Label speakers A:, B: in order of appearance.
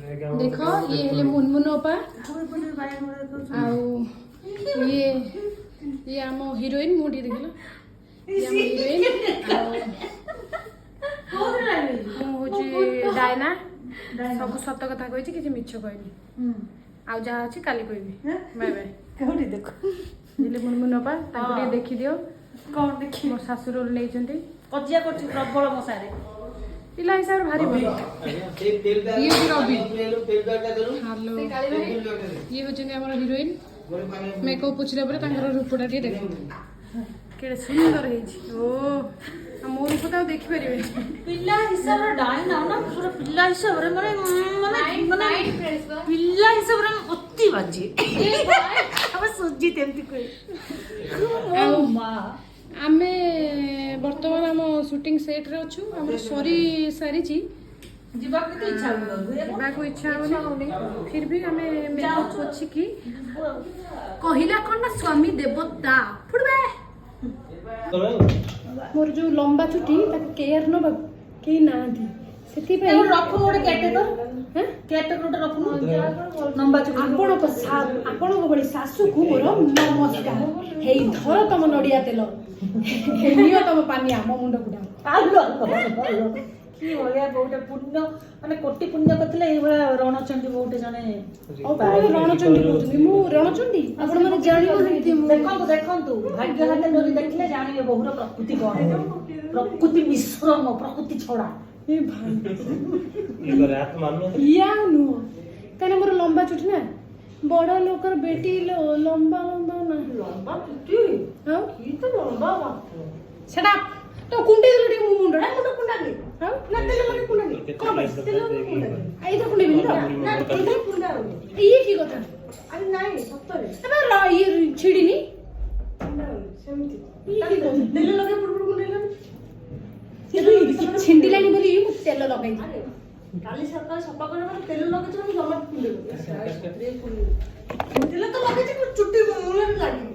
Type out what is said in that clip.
A: देख ये हेले मुनमुन अपा ये आम हिरोइन मुझे देखल ये आम हिरोइन हूँ डायना सब सत कथा कही किसी मिछ कहनी आउ जहाँ अच्छी काली कहबी बाय बाय
B: कौटी देख
A: हेले मुनमुन अपा देखी दियो
B: कौन देखी
A: मो शाशुर नहीं
B: कजिया कर प्रबल मशारे
A: पिला हिसाब से भारी भल ये भी रवि हेलो ये होचन हमर हिरोइन मेकअप पुछले पर तांकर रूपटा टी देख केड़े सुंदर हेछि ओ मो रूप तो देखि परिबे
B: पिल्ला हिसाब रे डाइन ना ना पूरा पिल्ला हिसाब रे माने पिल्ला हिसाब रे अति बाजी अब सुजी तेमती कोई ओ मां
A: आमे वर्तमान आम शूटिंग सेट रे अच्छु हमर सरी सारी छी
B: जीवाक तो इच्छा
A: होनी फिर भी हमें मेकअप अछि की कहिला कोन ना स्वामी देवता फुडबे मोर जो लंबा छुट्टी ताके केयर न के ना दी सेति पे
B: रखु मोटे केटे तो हैं केटे कोटे रखु लंबा छुट्टी
A: आपण को बड़ी सासू को मोर नमस्कार हेई धर तम नडिया तेल नियो तम पानी आम मुंड गुडा
B: आलो की होया बहुटे पुण्य माने कोटि पुण्य करथिले ए बळा रणचंडी बहुटे जने
A: रणचंडी कहउछनी मु रणचंडी आपण माने जानिबो हेति
B: देखंतु भाग्य हाते जदि देखले जानिबे बहुर प्रकृति कोन प्रकृति मिश्रण प्रकृति छोड़ा
A: ए भाई
C: ये रात मानो
A: या नु कने मोर लंबा चुटी ना बड़ा लोकर बेटी लंबा लंबा ना
B: लंबा चुटी
A: हां
B: की तो लंबा बा
A: सेटा तो कुंडी दिलटी मु मुंडडा मुंड कुंडा दे हां ना तेल लगे कुंडा दे कोन बस तेल लगे कुंडा दे आई तो कुंडी बिनी ना तेल कुंडा ये की कथा अरे नाही सत्तरे एबा ये छिडीनी कुंडा सेमती ये की कथा तेल लगे पुरपुर कुंडा लगे छिंडी लानी बोली मु तेल लगाई
B: काली सरकार सफा करे माने तेल लगे तो जमा कुंडे तेल तो लगे चुट्टी मुंडे लागी